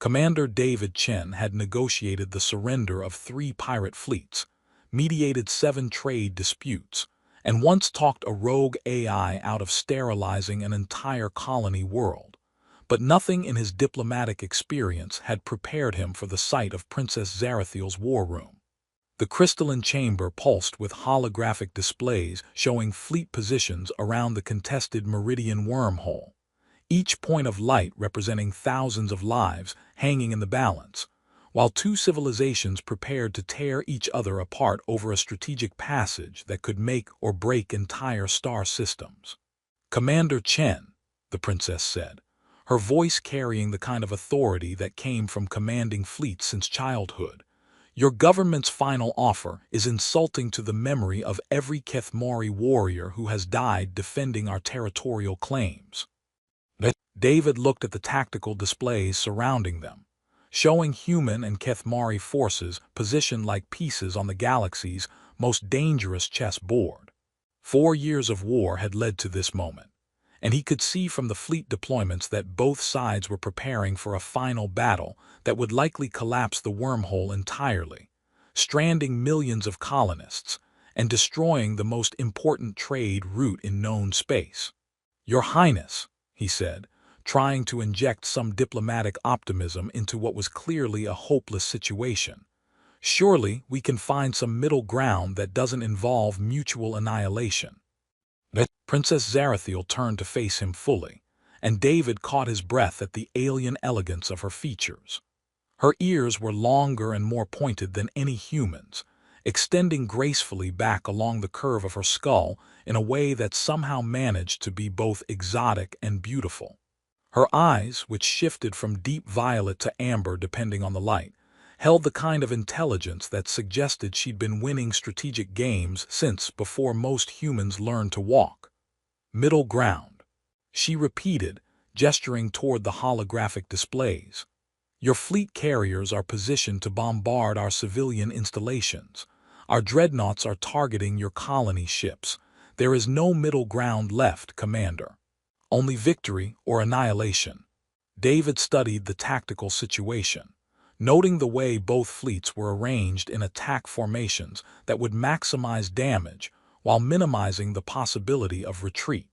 Commander David Chen had negotiated the surrender of 3 pirate fleets, mediated 7 trade disputes, and once talked a rogue AI out of sterilizing an entire colony world. But nothing in his diplomatic experience had prepared him for the sight of Princess Zarathiel's war room. The crystalline chamber pulsed with holographic displays showing fleet positions around the contested Meridian wormhole, each point of light representing thousands of lives hanging in the balance, while 2 civilizations prepared to tear each other apart over a strategic passage that could make or break entire star systems. "Commander Chen," the princess said, her voice carrying the kind of authority that came from commanding fleets since childhood, "your government's final offer is insulting to the memory of every Kethmari warrior who has died defending our territorial claims." David looked at the tactical displays surrounding them, showing human and Kethmari forces positioned like pieces on the galaxy's most dangerous chessboard. 4 years of war had led to this moment, and he could see from the fleet deployments that both sides were preparing for a final battle that would likely collapse the wormhole entirely, stranding millions of colonists and destroying the most important trade route in known space. "Your Highness," he said, trying to inject some diplomatic optimism into what was clearly a hopeless situation, "surely we can find some middle ground that doesn't involve mutual annihilation." Princess Zarathiel turned to face him fully, and David caught his breath at the alien elegance of her features. Her ears were longer and more pointed than any human's, extending gracefully back along the curve of her skull in a way that somehow managed to be both exotic and beautiful. Her eyes, which shifted from deep violet to amber depending on the light, held the kind of intelligence that suggested she'd been winning strategic games since before most humans learned to walk. "Middle ground," she repeated, gesturing toward the holographic displays. "Your fleet carriers are positioned to bombard our civilian installations. Our dreadnoughts are targeting your colony ships. There is no middle ground left, Commander. Only victory or annihilation." David studied the tactical situation, noting the way both fleets were arranged in attack formations that would maximize damage while minimizing the possibility of retreat.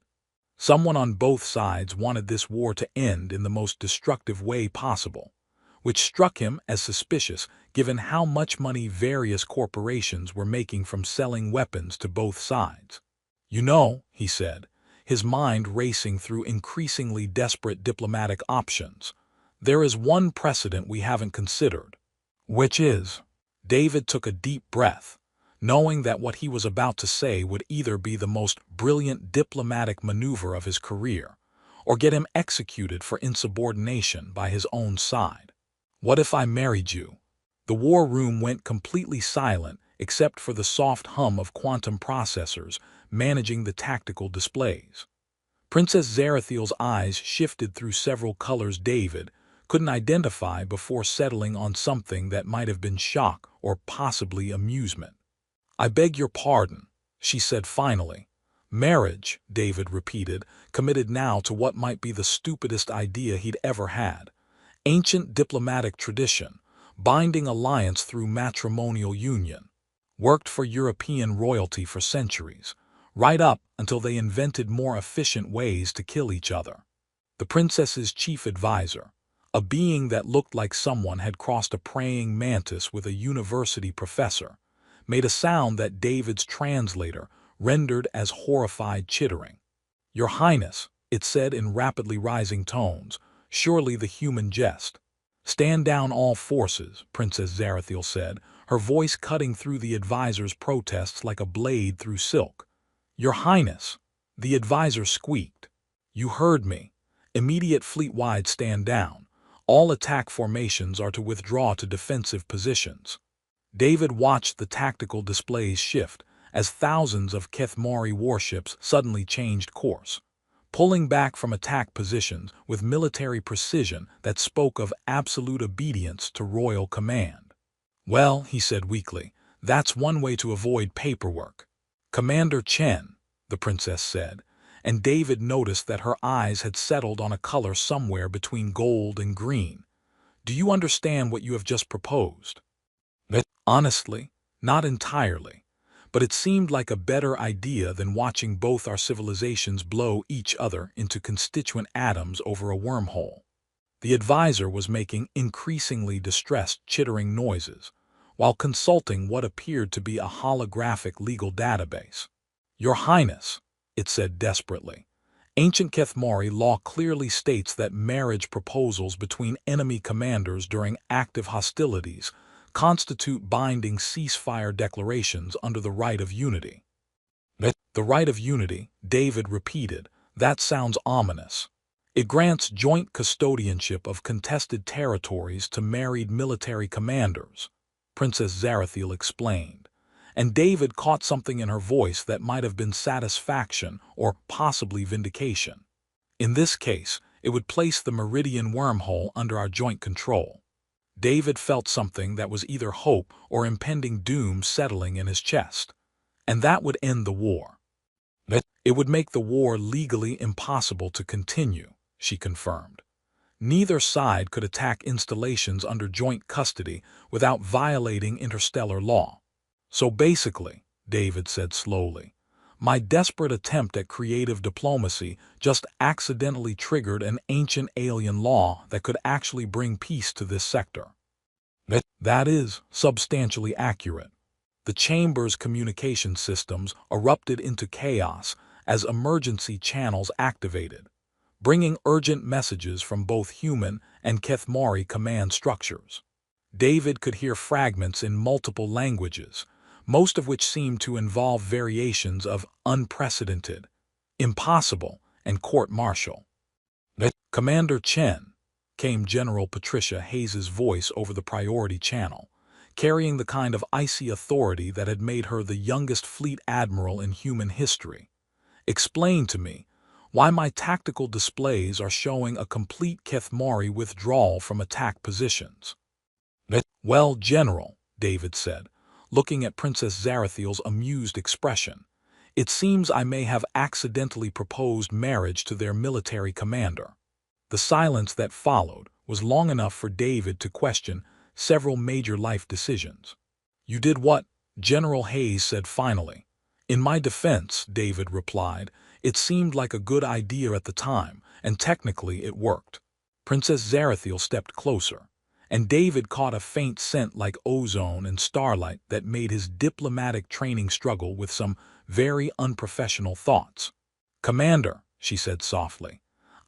Someone on both sides wanted this war to end in the most destructive way possible, which struck him as suspicious given how much money various corporations were making from selling weapons to both sides. "You know," he said, his mind racing through increasingly desperate diplomatic options, "there is one precedent we haven't considered." "Which is?" David took a deep breath, knowing that what he was about to say would either be the most brilliant diplomatic maneuver of his career, or get him executed for insubordination by his own side. "What if I married you?" The war room went completely silent except for the soft hum of quantum processors managing the tactical displays. Princess Zarathiel's eyes shifted through several colors David couldn't identify before settling on something that might have been shock or possibly amusement. "I beg your pardon," she said finally. "Marriage," David repeated, committed now to what might be the stupidest idea he'd ever had. "Ancient diplomatic tradition, binding alliance through matrimonial union. Worked for European royalty for centuries, right up until they invented more efficient ways to kill each other." The princess's chief advisor, a being that looked like someone had crossed a praying mantis with a university professor, made a sound that David's translator rendered as horrified chittering. "Your Highness," it said in rapidly rising tones, surely the human jest. "Stand down all forces," Princess Zarathiel said, her voice cutting through the advisor's protests like a blade through silk. "Your Highness," the advisor squeaked. "You heard me. Immediate fleet-wide stand down. All attack formations are to withdraw to defensive positions." David watched the tactical displays shift as thousands of Kethmari warships suddenly changed course, pulling back from attack positions with military precision that spoke of absolute obedience to royal command. "Well," he said weakly, "that's one way to avoid paperwork." "Commander Chen," the princess said, and David noticed that her eyes had settled on a color somewhere between gold and green. Do you understand what you have just proposed? Honestly, not entirely, but it seemed like a better idea than watching both our civilizations blow each other into constituent atoms over a wormhole. The advisor was making increasingly distressed, chittering noises, while consulting what appeared to be a holographic legal database. Your Highness, it said desperately, ancient Kethmari law clearly states that marriage proposals between enemy commanders during active hostilities constitute binding ceasefire declarations under the right of unity. The right of unity, David repeated. That sounds ominous. It grants joint custodianship of contested territories to married military commanders, Princess Zarathiel explained, and David caught something in her voice that might have been satisfaction or possibly vindication. In this case, it would place the Meridian wormhole under our joint control. David felt something that was either hope or impending doom settling in his chest, and that would end the war. It would make the war legally impossible to continue, she confirmed. Neither side could attack installations under joint custody without violating interstellar law. So basically, David said slowly, my desperate attempt at creative diplomacy just accidentally triggered an ancient alien law that could actually bring peace to this sector. That is substantially accurate. The chamber's communication systems erupted into chaos as emergency channels activated, bringing urgent messages from both human and Kethmari command structures. David could hear fragments in multiple languages, most of which seemed to involve variations of unprecedented, impossible, and court-martial. Commander Chen, came General Patricia Hayes's voice over the priority channel, carrying the kind of icy authority that had made her the youngest fleet admiral in human history. Explain to me why my tactical displays are showing a complete Kethmari withdrawal from attack positions. Well, General, David said, looking at Princess Zarathiel's amused expression, it seems I may have accidentally proposed marriage to their military commander. The silence that followed was long enough for David to question several major life decisions. You did what? General Hayes said finally. In my defense, David replied, it seemed like a good idea at the time, and technically it worked. Princess Zarathiel stepped closer, and David caught a faint scent like ozone and starlight that made his diplomatic training struggle with some very unprofessional thoughts. Commander, she said softly,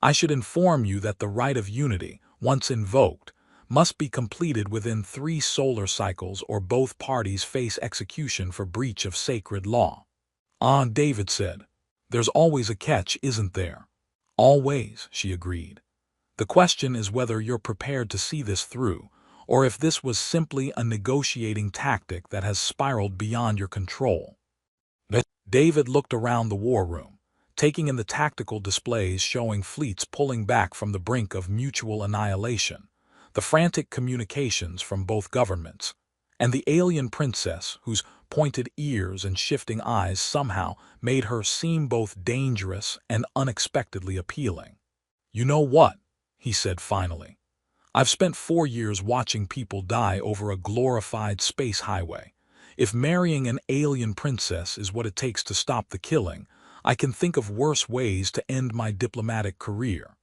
I should inform you that the right of unity, once invoked, must be completed within 3 solar cycles or both parties face execution for breach of sacred law. David said. There's always a catch, isn't there? Always, she agreed. The question is whether you're prepared to see this through, or if this was simply a negotiating tactic that has spiraled beyond your control. David looked around the war room, taking in the tactical displays showing fleets pulling back from the brink of mutual annihilation, the frantic communications from both governments, and the alien princess whose pointed ears and shifting eyes somehow made her seem both dangerous and unexpectedly appealing. You know what? He said finally. I've spent 4 years watching people die over a glorified space highway. If marrying an alien princess is what it takes to stop the killing, I can think of worse ways to end my diplomatic career.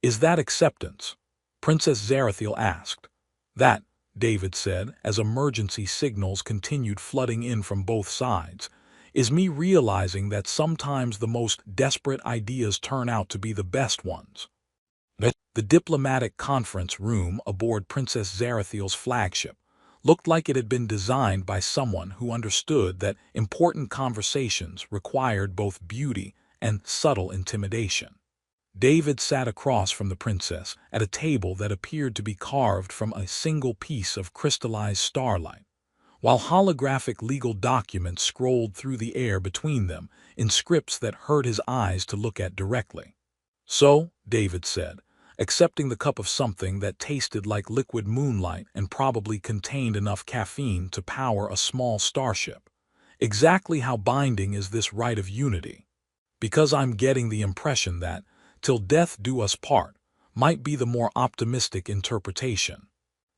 Is that acceptance? Princess Zarathiel asked. That, David said, as emergency signals continued flooding in from both sides, is me realizing that sometimes the most desperate ideas turn out to be the best ones. The diplomatic conference room aboard Princess Zarathiel's flagship looked like it had been designed by someone who understood that important conversations required both beauty and subtle intimidation. David sat across from the princess at a table that appeared to be carved from a single piece of crystallized starlight, while holographic legal documents scrolled through the air between them in scripts that hurt his eyes to look at directly. So, David said, accepting the cup of something that tasted like liquid moonlight and probably contained enough caffeine to power a small starship. Exactly how binding is this right of unity? Because I'm getting the impression that, till death do us part, might be the more optimistic interpretation.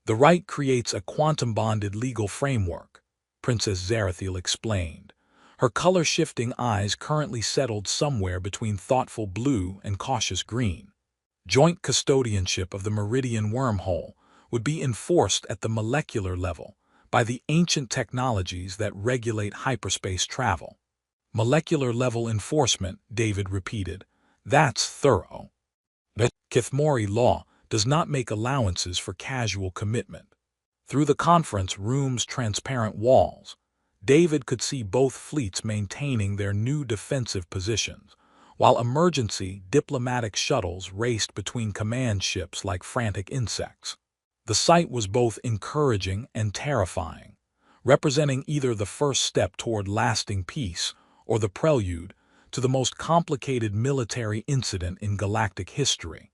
The right creates a quantum-bonded legal framework, Princess Zarathiel explained. Her color-shifting eyes currently settled somewhere between thoughtful blue and cautious green. Joint custodianship of the Meridian wormhole would be enforced at the molecular level by the ancient technologies that regulate hyperspace travel. Molecular-level enforcement, David repeated. That's thorough. But Kithmori law does not make allowances for casual commitment. Through the conference room's transparent walls, David could see both fleets maintaining their new defensive positions, while emergency diplomatic shuttles raced between command ships like frantic insects. The sight was both encouraging and terrifying, representing either the first step toward lasting peace or the prelude to the most complicated military incident in galactic history.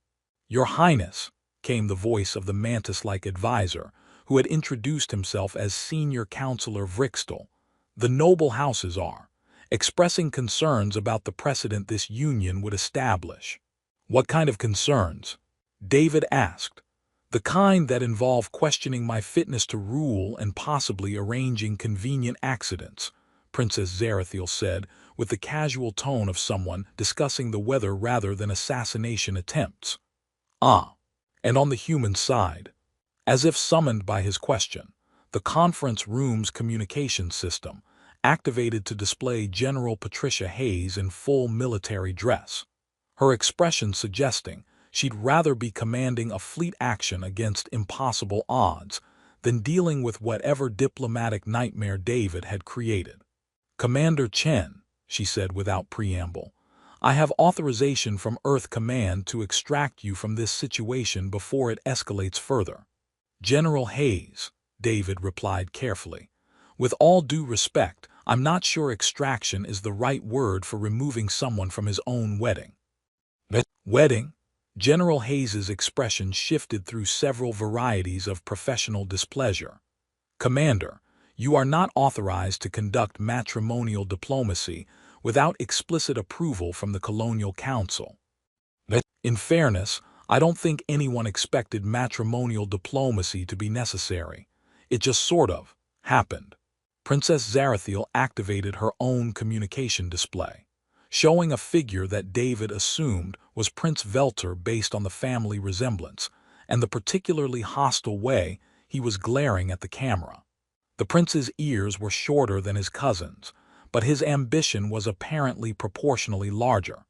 "Your Highness," came the voice of the mantis-like advisor who had introduced himself as Senior Counselor Vrixtel. "The noble houses are expressing concerns about the precedent this union would establish." "What kind of concerns?" David asked. "The kind that involve questioning my fitness to rule and possibly arranging convenient accidents," Princess Zarathiel said, with the casual tone of someone discussing the weather rather than assassination attempts. "Ah. And on the human side?" As if summoned by his question, the conference room's communication system activated to display General Patricia Hayes in full military dress, her expression suggesting she'd rather be commanding a fleet action against impossible odds than dealing with whatever diplomatic nightmare David had created. "Commander Chen," she said without preamble, "I have authorization from Earth Command to extract you from this situation before it escalates further." "General Hayes," David replied carefully, "with all due respect, I'm not sure extraction is the right word for removing someone from his own wedding." "Wedding?" General Hayes's expression shifted through several varieties of professional displeasure. "Commander, you are not authorized to conduct matrimonial diplomacy without explicit approval from the Colonial Council." "In fairness, I don't think anyone expected matrimonial diplomacy to be necessary. It just sort of happened." Princess Zarathiel activated her own communication display, showing a figure that David assumed was Prince Velter based on the family resemblance and the particularly hostile way he was glaring at the camera. The prince's ears were shorter than his cousin's, but his ambition was apparently proportionally larger.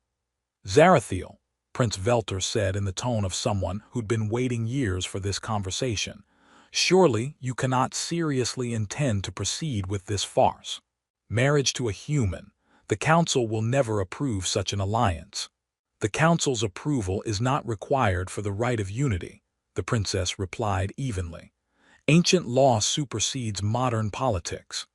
"Zarathiel," Prince Velter said in the tone of someone who'd been waiting years for this conversation, "surely you cannot seriously intend to proceed with this farce. Marriage to a human. The Council will never approve such an alliance." "The Council's approval is not required for the right of unity," the princess replied evenly. "Ancient law supersedes modern politics."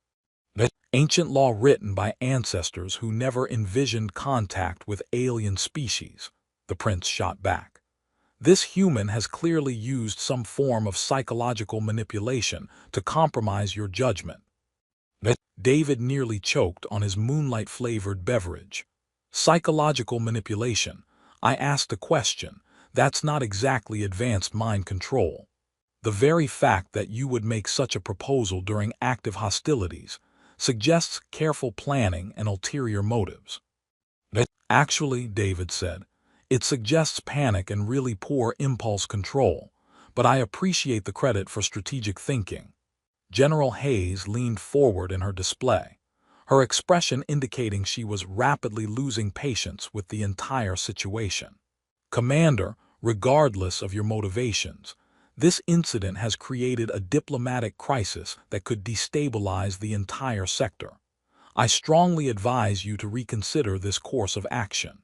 "Ancient law written by ancestors who never envisioned contact with alien species," the prince shot back. "This human has clearly used some form of psychological manipulation to compromise your judgment." David nearly choked on his moonlight-flavored beverage. "Psychological manipulation? I asked a question. That's not exactly advanced mind control. The very fact that you would make such a proposal during active hostilities suggests careful planning and ulterior motives." "Actually," David said, "it suggests panic and really poor impulse control, but I appreciate the credit for strategic thinking." General Hayes leaned forward in her display, her expression indicating she was rapidly losing patience with the entire situation. "Commander, regardless of your motivations, this incident has created a diplomatic crisis that could destabilize the entire sector. I strongly advise you to reconsider this course of action."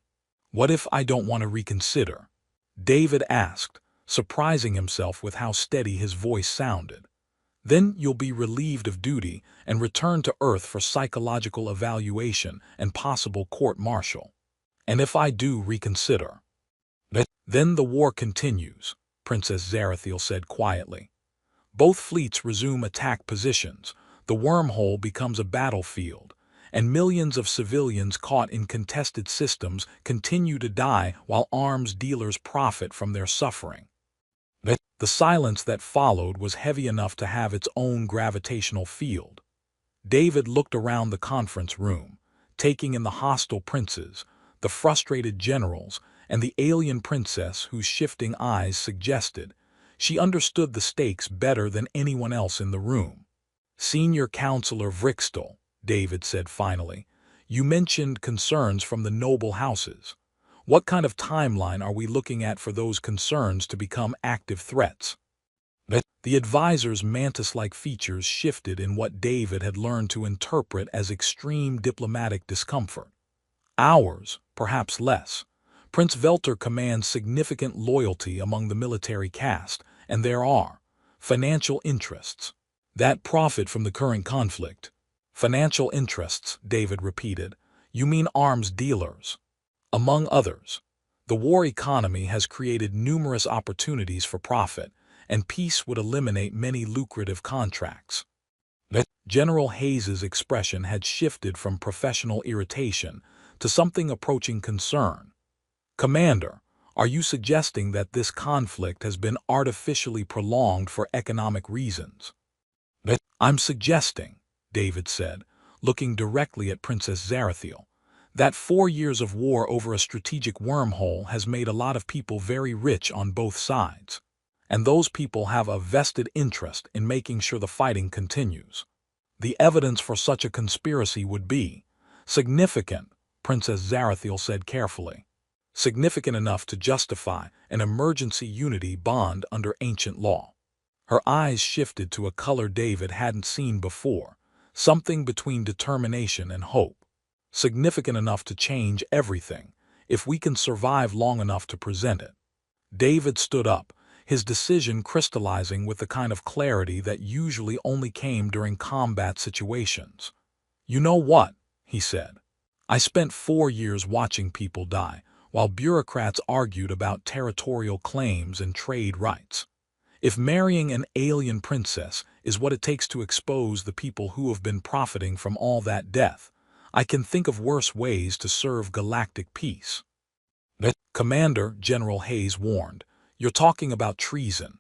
"What if I don't want to reconsider?" David asked, surprising himself with how steady his voice sounded. "Then you'll be relieved of duty and return to Earth for psychological evaluation and possible court-martial." "And if I do reconsider?" "Then the war continues," Princess Zarathiel said quietly. "Both fleets resume attack positions, the wormhole becomes a battlefield, and millions of civilians caught in contested systems continue to die while arms dealers profit from their suffering. The silence that followed was heavy enough to have its own gravitational field. David looked around the conference room, taking in the hostile princes, the frustrated generals, and the alien princess whose shifting eyes suggested she understood the stakes better than anyone else in the room. "Senior Counselor Vrixtel," David said finally, "you mentioned concerns from the noble houses. What kind of timeline are we looking at for those concerns to become active threats?" The advisor's mantis-like features shifted in what David had learned to interpret as extreme diplomatic discomfort. "Hours, perhaps less. Prince Velter commands significant loyalty among the military caste, and there are financial interests that profit from the current conflict." "Financial interests," David repeated. "You mean arms dealers?" "Among others. The war economy has created numerous opportunities for profit, and peace would eliminate many lucrative contracts." General Hayes's expression had shifted from professional irritation to something approaching concern. "Commander, are you suggesting that this conflict has been artificially prolonged for economic reasons?" "I'm suggesting," David said, looking directly at Princess Zarathiel, "that 4 years of war over a strategic wormhole has made a lot of people very rich on both sides. And those people have a vested interest in making sure the fighting continues. The evidence for such a conspiracy would be significant," Princess Zarathiel said carefully. "Significant enough to justify an emergency unity bond under ancient law." Her eyes shifted to a color David hadn't seen before, something between determination and hope. "Significant enough to change everything, if we can survive long enough to present it." David stood up, his decision crystallizing with the kind of clarity that usually only came during combat situations. "You know what?" he said. "I spent 4 years watching people die, while bureaucrats argued about territorial claims and trade rights. If marrying an alien princess is what it takes to expose the people who have been profiting from all that death, I can think of worse ways to serve galactic peace." "Commander," General Hayes warned, "you're talking about treason."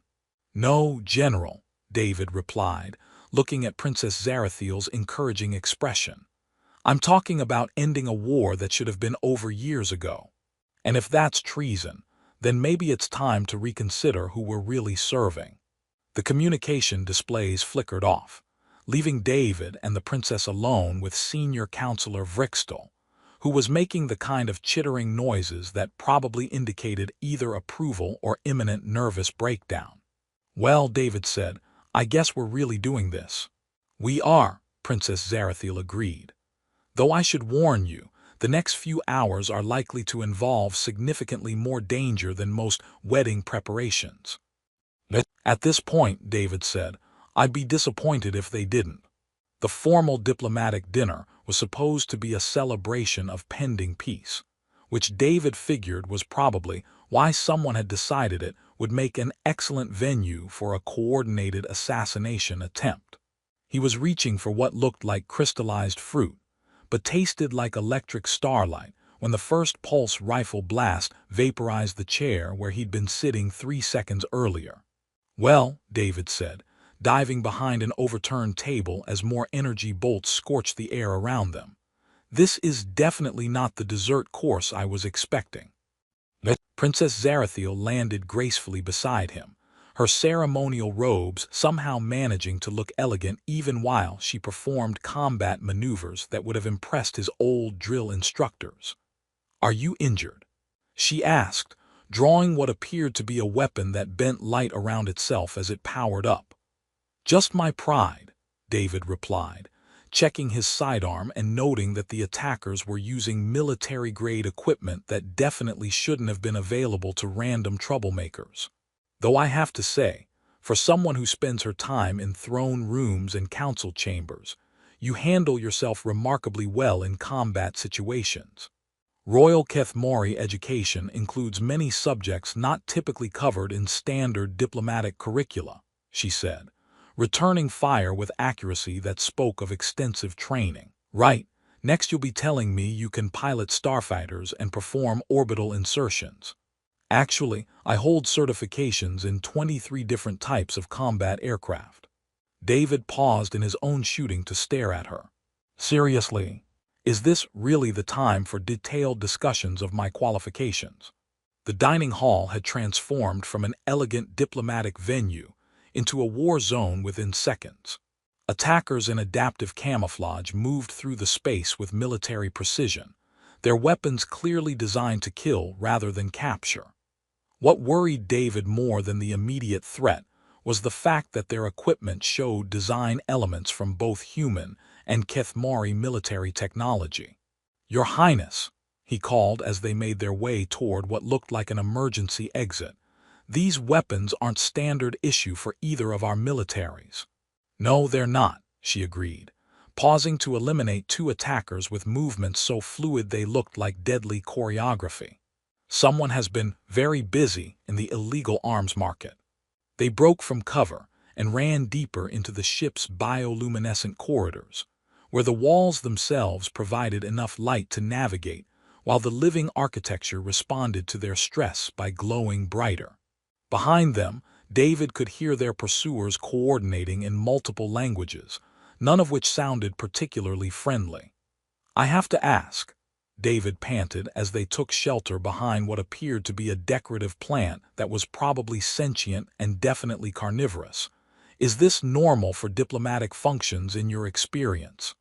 "No, General," David replied, looking at Princess Zarathiel's encouraging expression. "I'm talking about ending a war that should have been over years ago. And if that's treason, then maybe it's time to reconsider who we're really serving." The communication displays flickered off, leaving David and the princess alone with Senior Counselor Vrixtel, who was making the kind of chittering noises that probably indicated either approval or imminent nervous breakdown. "Well," David said, "I guess we're really doing this." "We are," Princess Zarathiel agreed. "Though I should warn you, the next few hours are likely to involve significantly more danger than most wedding preparations." "At this point," David said, "I'd be disappointed if they didn't." The formal diplomatic dinner was supposed to be a celebration of pending peace, which David figured was probably why someone had decided it would make an excellent venue for a coordinated assassination attempt. He was reaching for what looked like crystallized fruit, but tasted like electric starlight when the first pulse rifle blast vaporized the chair where he'd been sitting 3 seconds earlier. "Well," David said, diving behind an overturned table as more energy bolts scorched the air around them, "this is definitely not the dessert course I was expecting." Princess Zarathiel landed gracefully beside him, her ceremonial robes somehow managing to look elegant even while she performed combat maneuvers that would have impressed his old drill instructors. "Are you injured?" she asked, drawing what appeared to be a weapon that bent light around itself as it powered up. "Just my pride," David replied, checking his sidearm and noting that the attackers were using military-grade equipment that definitely shouldn't have been available to random troublemakers. "Though I have to say, for someone who spends her time in throne rooms and council chambers, you handle yourself remarkably well in combat situations. Royal Kethmori education includes many subjects not typically covered in standard diplomatic curricula," she said, returning fire with accuracy that spoke of extensive training. "Right," Next you'll be telling me you can pilot starfighters and perform orbital insertions. Actually, I hold certifications in 23 different types of combat aircraft. David paused in his own shooting to stare at her. Seriously, is this really the time for detailed discussions of my qualifications? The dining hall had transformed from an elegant diplomatic venue into a war zone within seconds. Attackers in adaptive camouflage moved through the space with military precision, their weapons clearly designed to kill rather than capture. What worried David more than the immediate threat was the fact that their equipment showed design elements from both human and Kethmari military technology. "Your Highness," he called as they made their way toward what looked like an emergency exit, "these weapons aren't standard issue for either of our militaries." "No, they're not," she agreed, pausing to eliminate two attackers with movements so fluid they looked like deadly choreography. "Someone has been very busy in the illegal arms market." They broke from cover and ran deeper into the ship's bioluminescent corridors, where the walls themselves provided enough light to navigate, while the living architecture responded to their stress by glowing brighter. Behind them, David could hear their pursuers coordinating in multiple languages, none of which sounded particularly friendly. "I have to ask," David panted as they took shelter behind what appeared to be a decorative plant that was probably sentient and definitely carnivorous. "Is this normal for diplomatic functions in your experience?"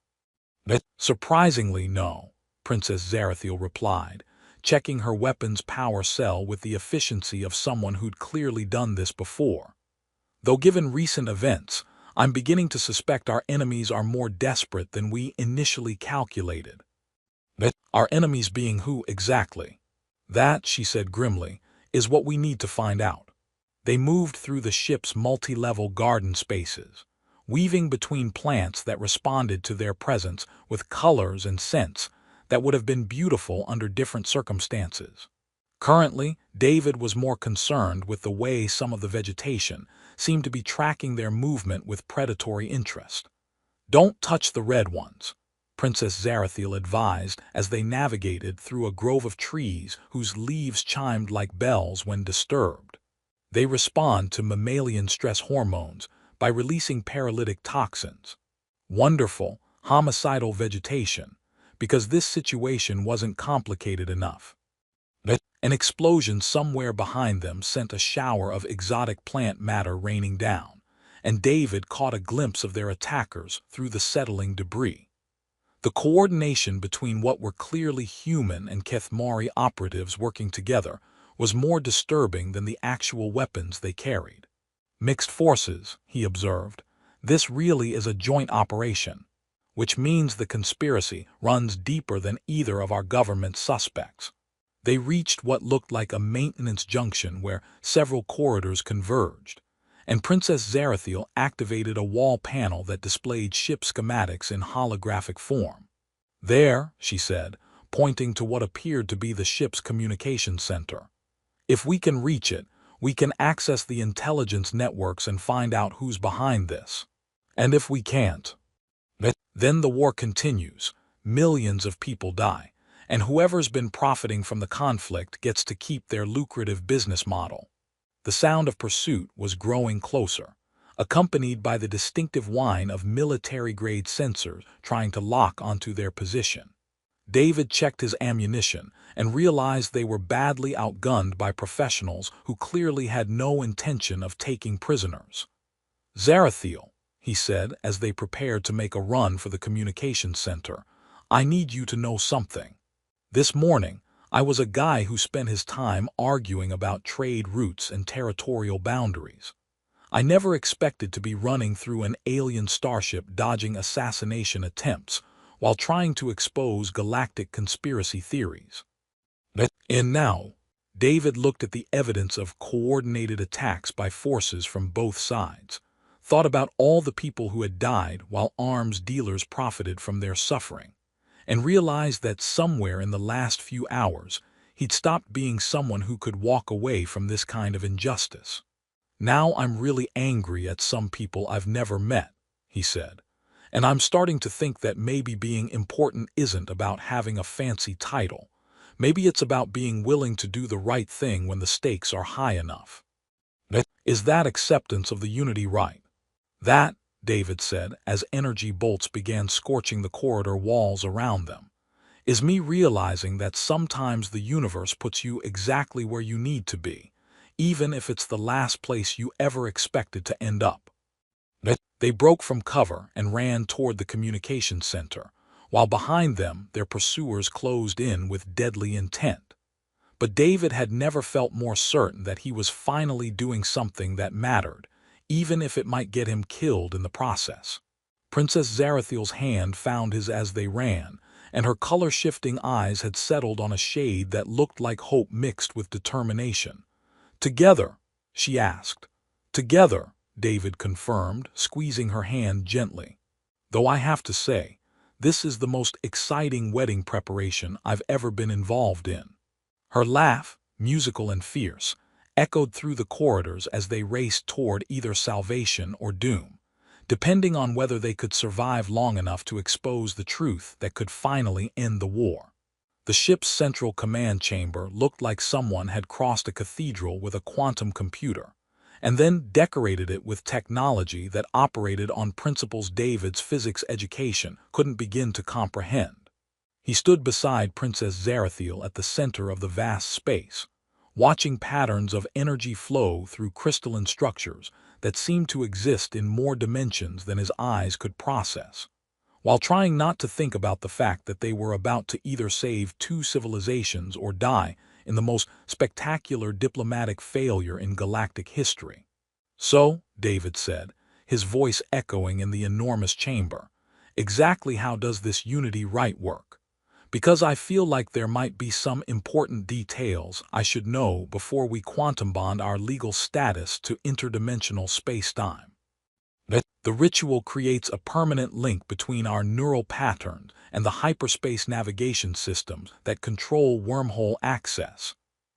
"Surprisingly, no," Princess Zarathiel replied, checking her weapon's power cell with the efficiency of someone who'd clearly done this before. "Though given recent events, I'm beginning to suspect our enemies are more desperate than we initially calculated." "Our enemies being who exactly?" "That," she said grimly, "is what we need to find out." They moved through the ship's multi-level garden spaces, weaving between plants that responded to their presence with colors and scents that would have been beautiful under different circumstances. Currently, David was more concerned with the way some of the vegetation seemed to be tracking their movement with predatory interest. "Don't touch the red ones," Princess Zarathiel advised as they navigated through a grove of trees whose leaves chimed like bells when disturbed. They respond to mammalian stress hormones by releasing paralytic toxins. Wonderful, homicidal vegetation, because this situation wasn't complicated enough. An explosion somewhere behind them sent a shower of exotic plant matter raining down, and David caught a glimpse of their attackers through the settling debris. The coordination between what were clearly human and Kethmari operatives working together was more disturbing than the actual weapons they carried. "Mixed forces," he observed. "This really is a joint operation, which means the conspiracy runs deeper than either of our government suspects." They reached what looked like a maintenance junction where several corridors converged, and Princess Zarathiel activated a wall panel that displayed ship schematics in holographic form. "There," she said, pointing to what appeared to be the ship's communication center. "If we can reach it, we can access the intelligence networks and find out who's behind this. And if we can't, then the war continues, millions of people die, and whoever's been profiting from the conflict gets to keep their lucrative business model." The sound of pursuit was growing closer, accompanied by the distinctive whine of military-grade sensors trying to lock onto their position. David checked his ammunition and realized they were badly outgunned by professionals who clearly had no intention of taking prisoners. "Zarathiel," he said as they prepared to make a run for the communications center, "I need you to know something. This morning, I was a guy who spent his time arguing about trade routes and territorial boundaries. I never expected to be running through an alien starship dodging assassination attempts while trying to expose galactic conspiracy theories." And now, David looked at the evidence of coordinated attacks by forces from both sides, thought about all the people who had died while arms dealers profited from their suffering, and realized that somewhere in the last few hours, he'd stopped being someone who could walk away from this kind of injustice. "Now I'm really angry at some people I've never met," he said, And I'm starting to think that maybe being important isn't about having a fancy title. Maybe it's about being willing to do the right thing when the stakes are high enough. Is that acceptance of the unity right? That, David said, as energy bolts began scorching the corridor walls around them, is me realizing that sometimes the universe puts you exactly where you need to be, even if it's the last place you ever expected to end up. They broke from cover and ran toward the communications center, while behind them their pursuers closed in with deadly intent. But David had never felt more certain that he was finally doing something that mattered, even if it might get him killed in the process. Princess Zarathiel's hand found his as they ran, and her color-shifting eyes had settled on a shade that looked like hope mixed with determination. "Together?" she asked. "Together," David confirmed, squeezing her hand gently. "Though I have to say, this is the most exciting wedding preparation I've ever been involved in." Her laugh, musical and fierce, echoed through the corridors as they raced toward either salvation or doom, depending on whether they could survive long enough to expose the truth that could finally end the war. The ship's central command chamber looked like someone had crossed a cathedral with a quantum computer, and then decorated it with technology that operated on principles David's physics education couldn't begin to comprehend. He stood beside Princess Zarathiel at the center of the vast space, watching patterns of energy flow through crystalline structures that seemed to exist in more dimensions than his eyes could process, while trying not to think about the fact that they were about to either save two civilizations or die in the most spectacular diplomatic failure in galactic history. "So," David said, his voice echoing in the enormous chamber, "exactly how does this unity right work? Because I feel like there might be some important details I should know before we quantum bond our legal status to interdimensional space-time." The ritual creates a permanent link between our neural patterns and the hyperspace navigation systems that control wormhole access,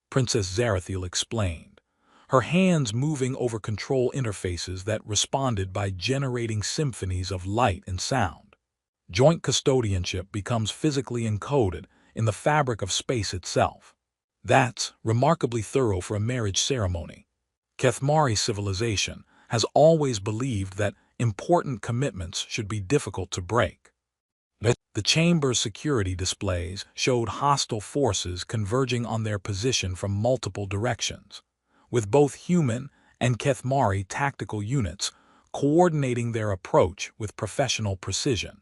Princess Zarathiel explained, her hands moving over control interfaces that responded by generating symphonies of light and sound. Joint custodianship becomes physically encoded in the fabric of space itself. That's remarkably thorough for a marriage ceremony. Kethmari civilization has always believed that important commitments should be difficult to break. The chamber's security displays showed hostile forces converging on their position from multiple directions, with both human and Kethmari tactical units coordinating their approach with professional precision.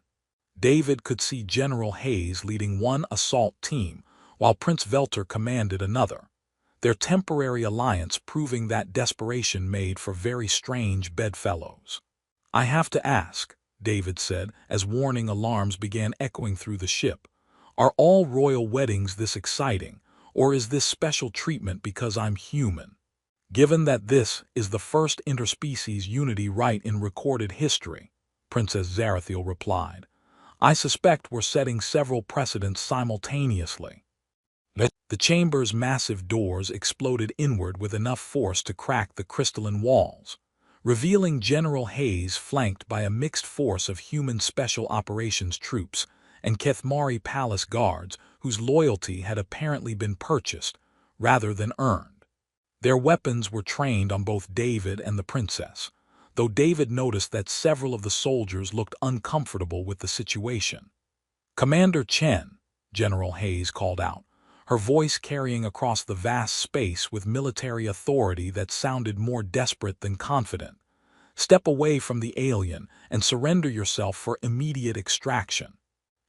David could see General Hayes leading one assault team, while Prince Velter commanded another, their temporary alliance proving that desperation made for very strange bedfellows. "I have to ask," David said as warning alarms began echoing through the ship, "are all royal weddings this exciting, or is this special treatment because I'm human?" "Given that this is the first interspecies unity rite in recorded history," Princess Zarathiel replied, "I suspect we're setting several precedents simultaneously." The chamber's massive doors exploded inward with enough force to crack the crystalline walls, revealing General Hayes flanked by a mixed force of human special operations troops and Kethmari palace guards whose loyalty had apparently been purchased rather than earned. Their weapons were trained on both David and the princess, though David noticed that several of the soldiers looked uncomfortable with the situation. "Commander Chen," General Hayes called out, her voice carrying across the vast space with military authority that sounded more desperate than confident. "Step away from the alien and surrender yourself for immediate extraction.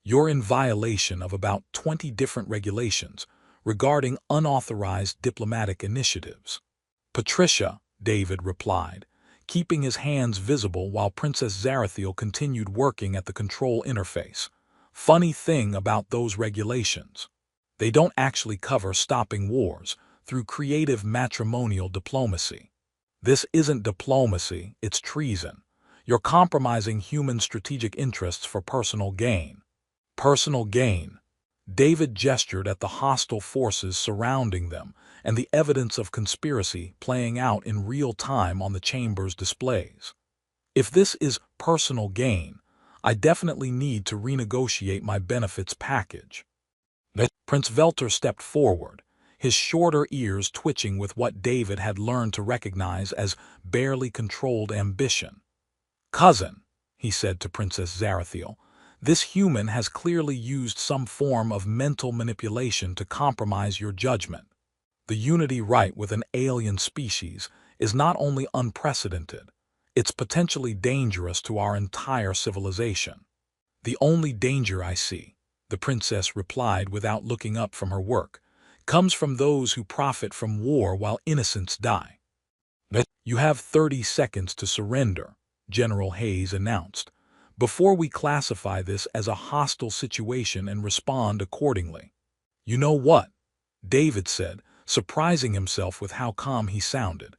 You're in violation of about 20 different regulations regarding unauthorized diplomatic initiatives." "Patricia," David replied, keeping his hands visible while Princess Zarathiel continued working at the control interface. "Funny thing about those regulations. They don't actually cover stopping wars through creative matrimonial diplomacy. This isn't diplomacy, it's treason. You're compromising human strategic interests for personal gain." "Personal gain?" David gestured at the hostile forces surrounding them and the evidence of conspiracy playing out in real time on the chamber's displays. "If this is personal gain, I definitely need to renegotiate my benefits package. Prince Velter stepped forward, his shorter ears twitching with what David had learned to recognize as barely controlled ambition. "Cousin," he said to Princess Zarathiel, "this human has clearly used some form of mental manipulation to compromise your judgment. The unity right with an alien species is not only unprecedented, it's potentially dangerous to our entire civilization." "The only danger I see," the princess replied without looking up from her work, "comes from those who profit from war while innocents die." "You have 30 seconds to surrender," General Hayes announced, "before we classify this as a hostile situation and respond accordingly." "You know what?" David said, surprising himself with how calm he sounded.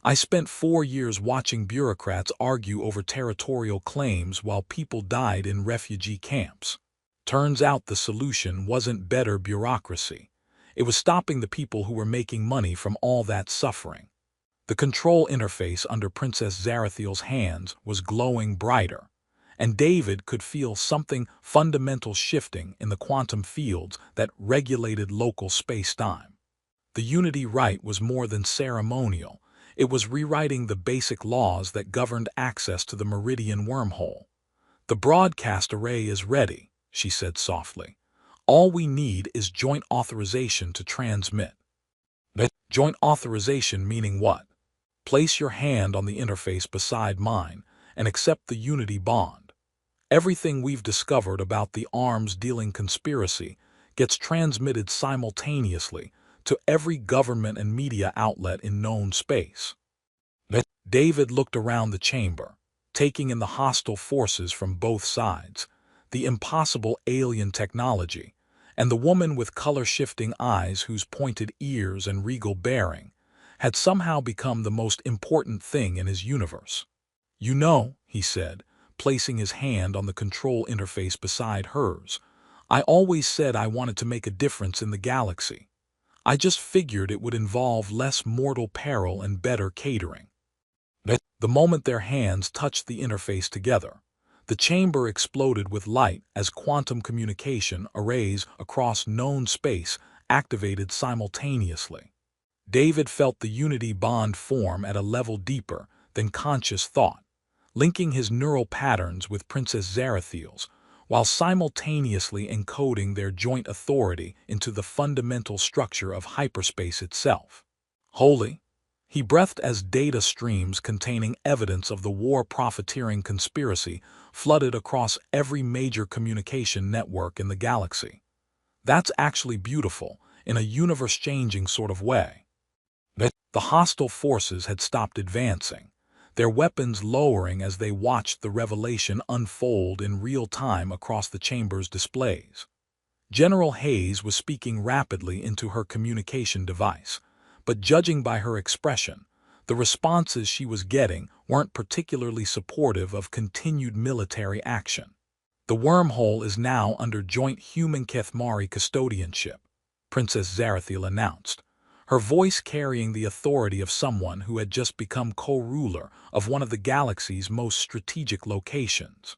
"I spent 4 years watching bureaucrats argue over territorial claims while people died in refugee camps. Turns out the solution wasn't better bureaucracy. It was stopping the people who were making money from all that suffering." The control interface under Princess Zarathiel's hands was glowing brighter, and David could feel something fundamental shifting in the quantum fields that regulated local space-time. The unity right was more than ceremonial. It was rewriting the basic laws that governed access to the Meridian wormhole. "The broadcast array is ready," she said softly. "All we need is joint authorization to transmit." "Joint authorization meaning what?" "Place your hand on the interface beside mine and accept the unity bond. Everything we've discovered about the arms-dealing conspiracy gets transmitted simultaneously to every government and media outlet in known space." David looked around the chamber, taking in the hostile forces from both sides, the impossible alien technology, and the woman with color-shifting eyes whose pointed ears and regal bearing had somehow become the most important thing in his universe. "You know," he said, placing his hand on the control interface beside hers, "I always said I wanted to make a difference in the galaxy. I just figured it would involve less mortal peril and better catering." The moment their hands touched the interface together, the chamber exploded with light as quantum communication arrays across known space activated simultaneously. David felt the unity bond form at a level deeper than conscious thought, linking his neural patterns with Princess Zarathiel's, while simultaneously encoding their joint authority into the fundamental structure of hyperspace itself. "Holy!" he breathed as data streams containing evidence of the war-profiteering conspiracy flooded across every major communication network in the galaxy. "That's actually beautiful, in a universe-changing sort of way." The hostile forces had stopped advancing, their weapons lowering as they watched the revelation unfold in real time across the chamber's displays. General Hayes was speaking rapidly into her communication device, but judging by her expression, the responses she was getting weren't particularly supportive of continued military action. "The wormhole is now under joint human Kethmari custodianship," Princess Zarathiel announced, her voice carrying the authority of someone who had just become co-ruler of one of the galaxy's most strategic locations.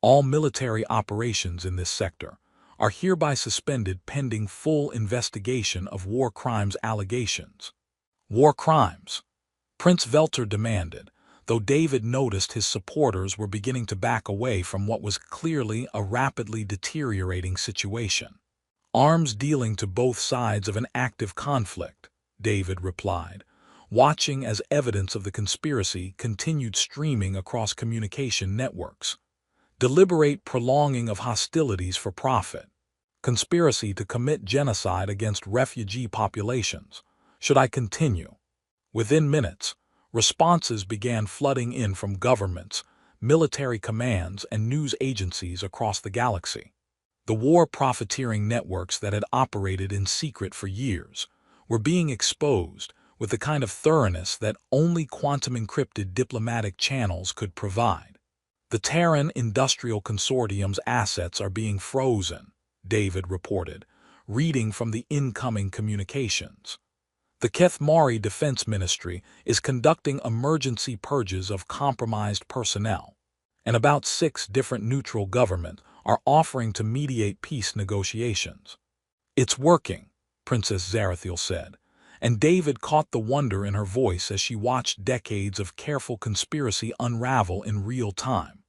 "All military operations in this sector are hereby suspended pending full investigation of war crimes allegations." "War crimes?" Prince Velter demanded, though David noticed his supporters were beginning to back away from what was clearly a rapidly deteriorating situation. "Arms dealing to both sides of an active conflict," David replied, watching as evidence of the conspiracy continued streaming across communication networks. "Deliberate prolonging of hostilities for profit. Conspiracy to commit genocide against refugee populations. Should I continue?" Within minutes, responses began flooding in from governments, military commands, and news agencies across the galaxy. The war-profiteering networks that had operated in secret for years were being exposed with the kind of thoroughness that only quantum-encrypted diplomatic channels could provide. "The Terran Industrial Consortium's assets are being frozen," David reported, reading from the incoming communications. "The Kethmari Defense Ministry is conducting emergency purges of compromised personnel, and about 6 different neutral governments are offering to mediate peace negotiations. "It's working," Princess Zarathiel said, and David caught the wonder in her voice as she watched decades of careful conspiracy unravel in real time.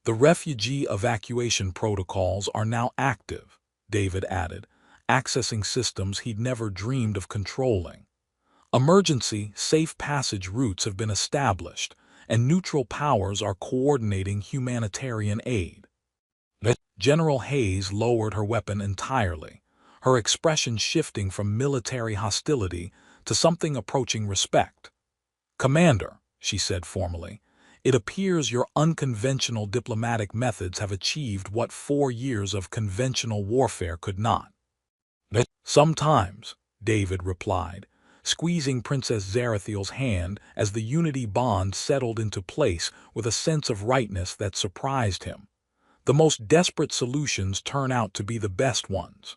"The refugee evacuation protocols are now active," David added, accessing systems he'd never dreamed of controlling. "Emergency, safe passage routes have been established, and neutral powers are coordinating humanitarian aid." General Hayes lowered her weapon entirely, her expression shifting from military hostility to something approaching respect. "Commander," she said formally, "it appears your unconventional diplomatic methods have achieved what 4 years of conventional warfare could not." "Sometimes," David replied, squeezing Princess Zarathiel's hand as the unity bond settled into place with a sense of rightness that surprised him. "The most desperate solutions turn out to be the best ones."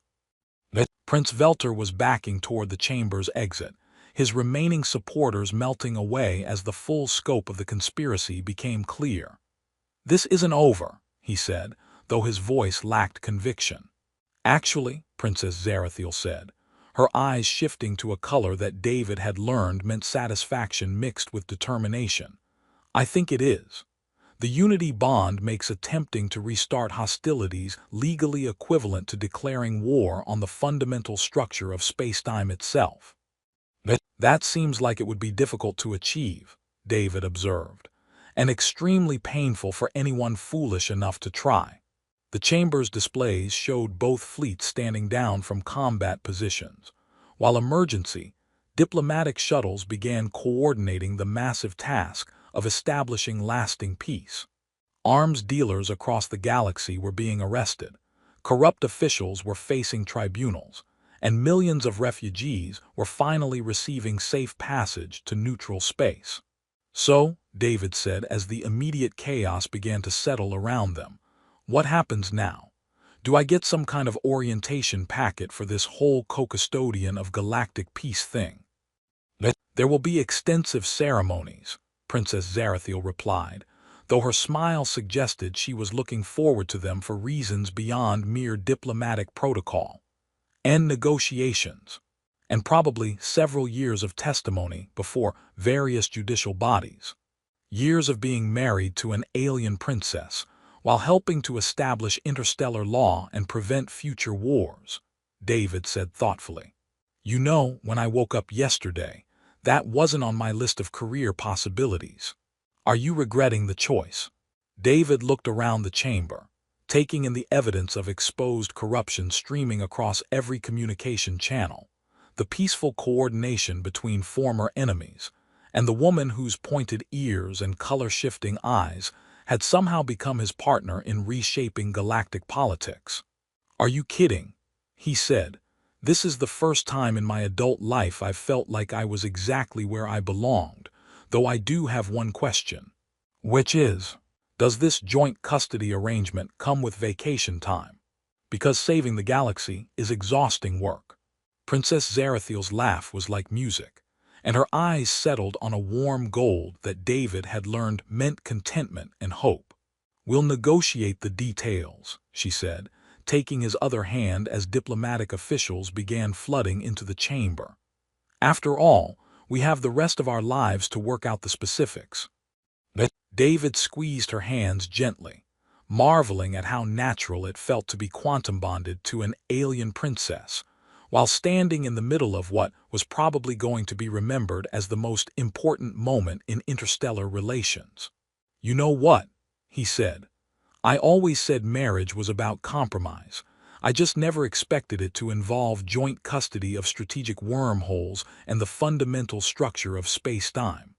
Prince Velter was backing toward the chamber's exit, his remaining supporters melting away as the full scope of the conspiracy became clear. "This isn't over," he said, though his voice lacked conviction. "Actually," Princess Zarathiel said, her eyes shifting to a color that David had learned meant satisfaction mixed with determination, "I think it is. The unity bond makes attempting to restart hostilities legally equivalent to declaring war on the fundamental structure of spacetime itself." "That seems like it would be difficult to achieve," David observed, "and extremely painful for anyone foolish enough to try." The chamber's displays showed both fleets standing down from combat positions, while emergency, diplomatic shuttles began coordinating the massive task of establishing lasting peace. Arms dealers across the galaxy were being arrested, corrupt officials were facing tribunals, and millions of refugees were finally receiving safe passage to neutral space. "So," David said as the immediate chaos began to settle around them, "what happens now? Do I get some kind of orientation packet for this whole co-custodian of galactic peace thing?" "There will be extensive ceremonies," Princess Zarathiel replied, though her smile suggested she was looking forward to them for reasons beyond mere diplomatic protocol. "And negotiations. And probably several years of testimony before various judicial bodies. Years of being married to an alien princess, while helping to establish interstellar law and prevent future wars," David said thoughtfully. "You know, when I woke up yesterday, that wasn't on my list of career possibilities. Are you regretting the choice?" David looked around the chamber, taking in the evidence of exposed corruption streaming across every communication channel, the peaceful coordination between former enemies, and the woman whose pointed ears and color-shifting eyes had somehow become his partner in reshaping galactic politics. "Are you kidding?" he said. "This is the first time in my adult life I've felt like I was exactly where I belonged, though I do have one question. Which is, does this joint custody arrangement come with vacation time? Because saving the galaxy is exhausting work." Princess Zarathiel's laugh was like music, and her eyes settled on a warm gold that David had learned meant contentment and hope. "We'll negotiate the details," she said, taking his other hand as diplomatic officials began flooding into the chamber. "After all, we have the rest of our lives to work out the specifics." David squeezed her hands gently, marveling at how natural it felt to be quantum bonded to an alien princess, while standing in the middle of what was probably going to be remembered as the most important moment in interstellar relations. "You know what?" he said. "I always said marriage was about compromise. I just never expected it to involve joint custody of strategic wormholes and the fundamental structure of space-time."